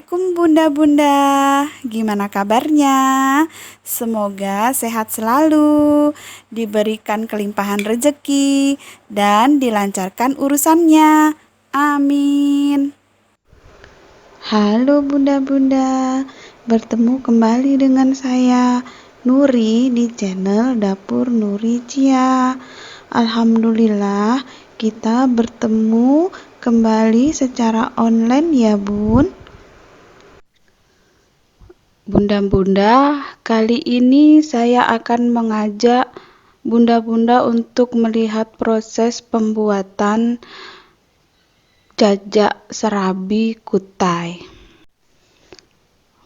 Assalamualaikum bunda-bunda, gimana kabarnya? Semoga sehat selalu, diberikan kelimpahan rezeki, dan dilancarkan urusannya. Amin. Halo bunda-bunda, bertemu kembali dengan saya Nuri di channel Dapur Nuri Cia. Alhamdulillah kita bertemu kembali secara online ya bun. Bunda-bunda, kali ini saya akan mengajak bunda-bunda untuk melihat proses pembuatan jajak serabi kutai.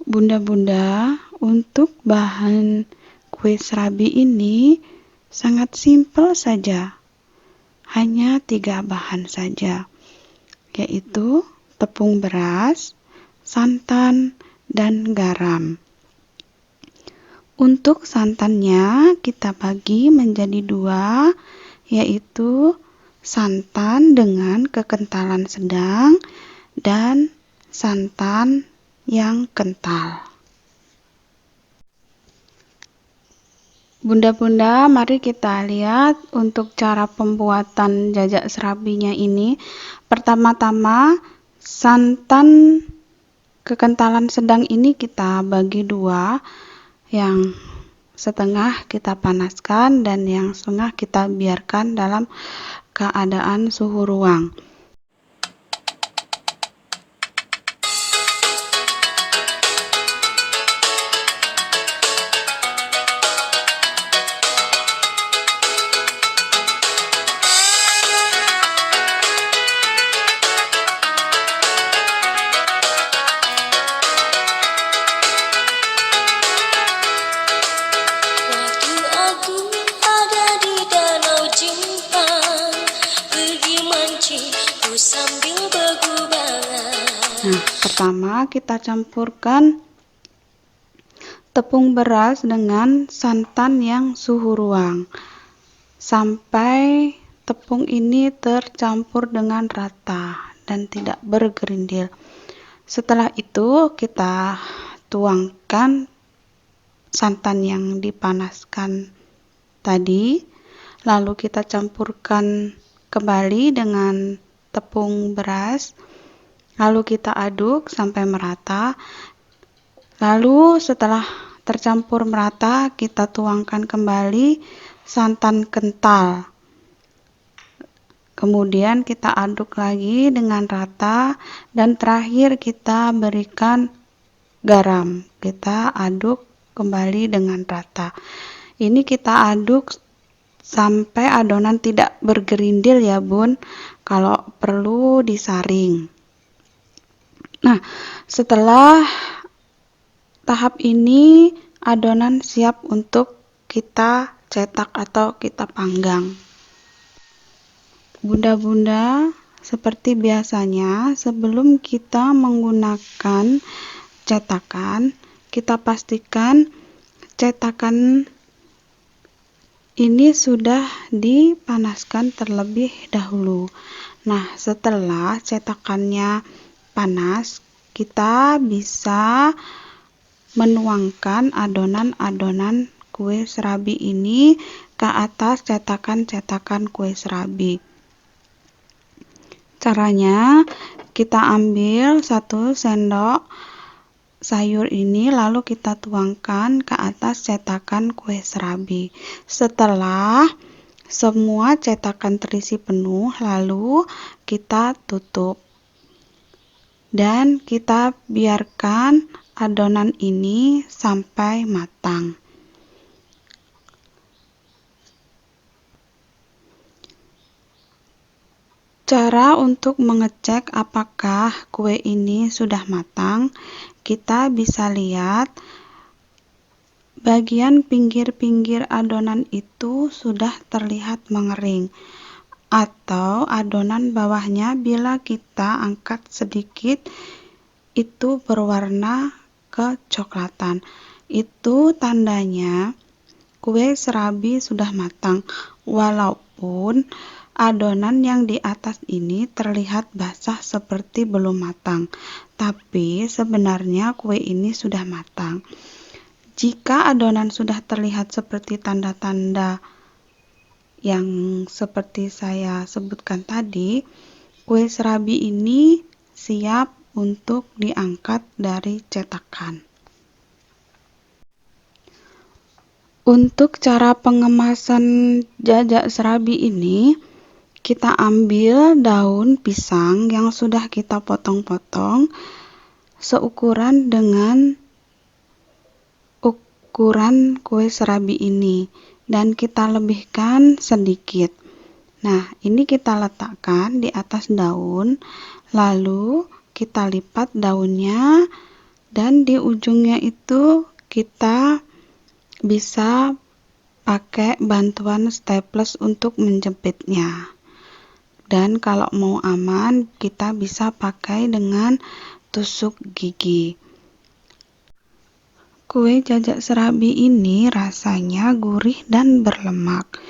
Bunda-bunda, untuk bahan kue serabi ini sangat simpel saja. Hanya 3 bahan saja, yaitu tepung beras, santan, dan garam. Untuk santannya kita bagi menjadi 2, yaitu santan dengan kekentalan sedang dan santan yang kental. Bunda-bunda, mari kita lihat untuk cara pembuatan jajak serabinya ini. Pertama-tama, santan kekentalan sedang ini kita bagi 2, yang setengah kita panaskan dan yang setengah kita biarkan dalam keadaan suhu ruang. Nah, pertama kita campurkan tepung beras dengan santan yang suhu ruang sampai tepung ini tercampur dengan rata dan tidak bergerindil. Setelah itu kita tuangkan santan yang dipanaskan tadi, lalu kita campurkan kembali dengan tepung beras. Lalu kita aduk sampai merata. Lalu setelah tercampur merata, kita tuangkan kembali santan kental. Kemudian kita aduk lagi dengan rata dan terakhir kita berikan garam. Kita aduk kembali dengan rata. Ini kita aduk sampai adonan tidak bergerindil ya bun. Kalau perlu disaring. Nah, setelah tahap ini adonan siap untuk kita cetak atau kita panggang. Bunda-bunda, seperti biasanya sebelum kita menggunakan cetakan, kita pastikan cetakan ini sudah dipanaskan terlebih dahulu. Nah, setelah cetakannya panas, kita bisa menuangkan adonan-adonan kue serabi ini ke atas cetakan-cetakan kue serabi. Caranya, kita ambil 1 sendok sayur ini lalu kita tuangkan ke atas cetakan kue serabi. Setelah semua cetakan terisi penuh, lalu kita tutup. Dan kita biarkan adonan ini sampai matang. Cara untuk mengecek apakah kue ini sudah matang, kita bisa lihat bagian pinggir-pinggir adonan itu sudah terlihat mengering. Atau adonan bawahnya bila kita angkat sedikit itu berwarna kecoklatan. Itu tandanya kue serabi sudah matang. Walaupun adonan yang di atas ini terlihat basah seperti belum matang, tapi sebenarnya kue ini sudah matang. Jika adonan sudah terlihat seperti tanda-tanda yang seperti saya sebutkan tadi, kue serabi ini siap untuk diangkat dari cetakan. Untuk cara pengemasan jajak serabi ini, kita ambil daun pisang yang sudah kita potong-potong seukuran dengan ukuran kue serabi ini dan kita lebihkan sedikit. Nah, ini kita letakkan di atas daun, lalu kita lipat daunnya dan di ujungnya itu kita bisa pakai bantuan staples untuk menjepitnya. Dan kalau mau aman, kita bisa pakai dengan tusuk gigi. Kue jajak serabi ini rasanya gurih dan berlemak.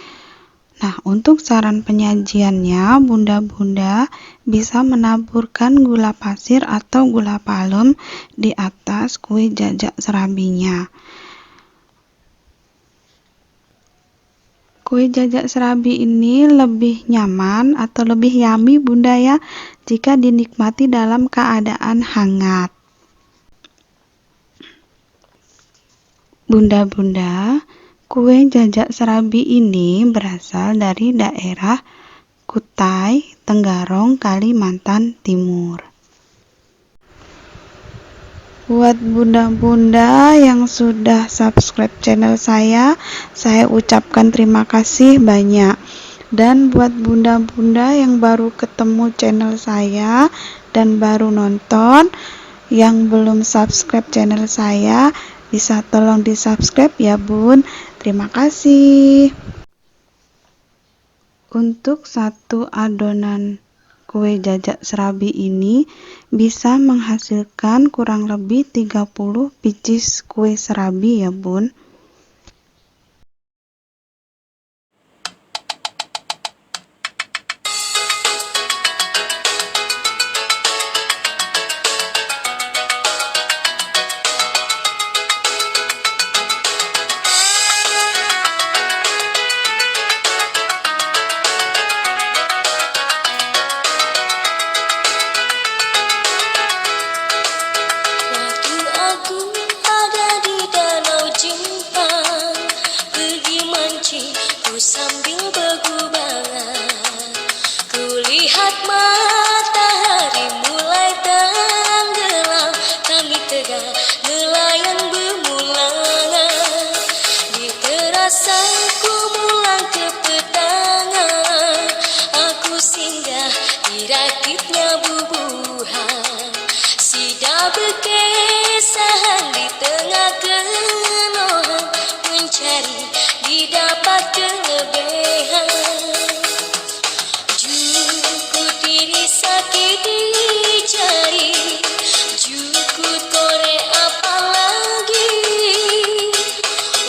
Nah, untuk saran penyajiannya, bunda-bunda bisa menaburkan gula pasir atau gula palem di atas kue jajak serabinya. Kue jajak serabi ini lebih nyaman atau lebih yummy bunda ya jika dinikmati dalam keadaan hangat. Bunda-bunda, kue jajak serabi ini berasal dari daerah Kutai, Tenggarong, Kalimantan Timur. Buat bunda-bunda yang sudah subscribe channel saya ucapkan terima kasih banyak. Dan buat bunda-bunda yang baru ketemu channel saya dan baru nonton, yang belum subscribe channel saya, bisa tolong di subscribe ya bun. Terima kasih. Untuk satu adonan kue jajak serabi ini bisa menghasilkan kurang lebih 30 biji kue serabi ya bun. Sambil bergubangan, kulihat matahari mulai tenggelam. Kami tegak nelayan bermulangan, di terasan ku mulang ke petangan. Aku singgah di rakitnya bubuhan, sida berkesahan di tengah kenohan, mencari didapat kelebihan. Jukut diri sakit di jari, jukut korek apa lagi.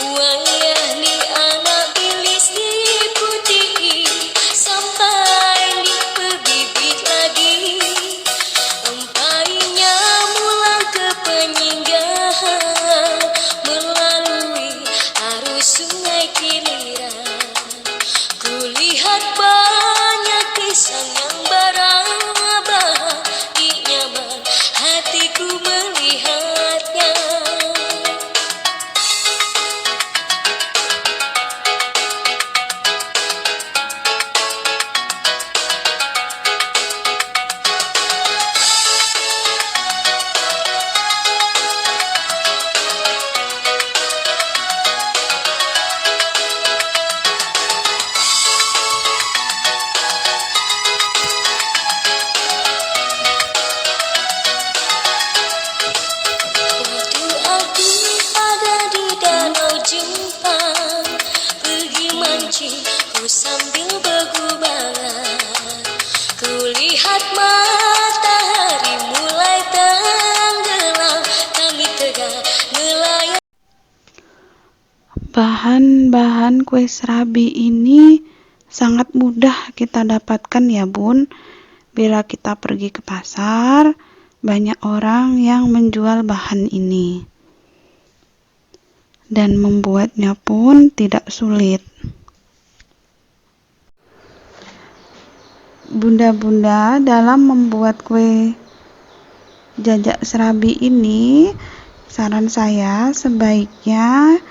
Wayah ni anak bilis diputi, sampai di pebibit lagi. Empainya mulang ke penyinggahan, melalui arus sungai Kiliran. Kulihat banyak kisah yang barabah, di nyaman hatiku melihatnya. Waktu aku ada di danau Jepang, pergi mancing ku sambil bergubangan. Kulihat matahari mulai tenggelam, kami tegak nelayan. Bahan-bahan kue serabi ini sangat mudah kita dapatkan ya Bun. Bila kita pergi ke pasar, banyak orang yang menjual bahan ini. Dan membuatnya pun tidak sulit. Bunda-bunda dalam membuat kue jajak serabi ini, saran saya sebaiknya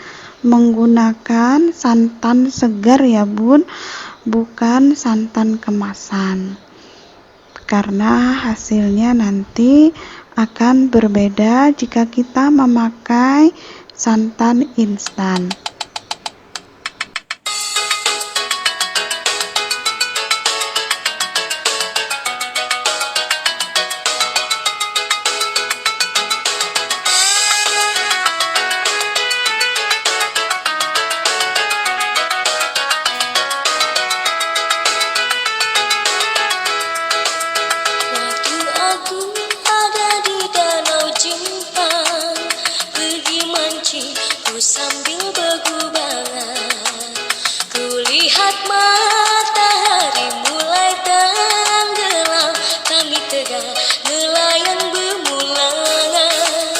menggunakan santan segar ya Bun, bukan santan kemasan. Karena hasilnya nanti akan berbeda jika kita memakai santan instan. Sambil bergubangan, kulihat matahari mulai tenggelam. Kami tegak nelayan bermulangan,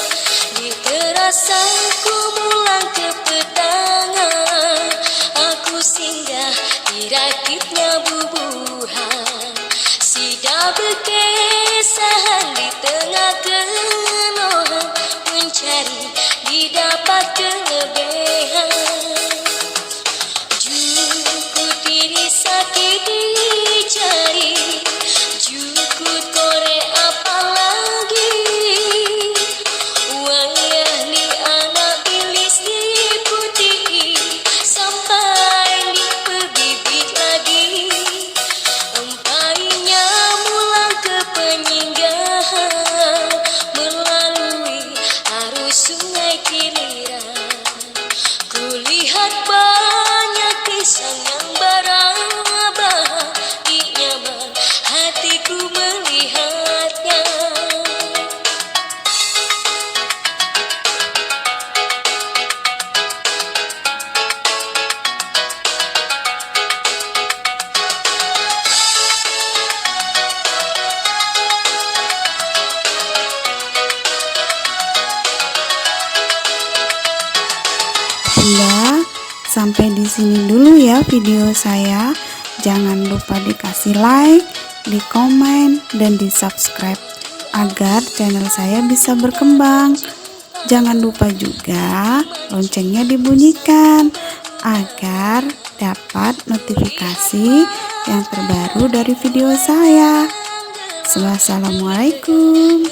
di terasan kumulan kepetangan. Aku singgah di rakitnya bubuhan, sida berkesahan di tengah kenohan, mencari didapat kelebihan. Jukut diri sakit dicari, jukut korek apa lagi. Wayah ni anak bilis diputih, sampai dipebibit lagi. Empainya mulang ke penyinggahan, melalui arus sungai Kiliran. Kulihat banyak kisah yang bahagia, nyaman hatiku melihatnya. Bunda, sampai di sini dulu ya video saya. Jangan lupa dikasih like, di komen, dan di subscribe agar channel saya bisa berkembang. Jangan lupa juga loncengnya dibunyikan agar dapat notifikasi yang terbaru dari video saya. Wassalamualaikum.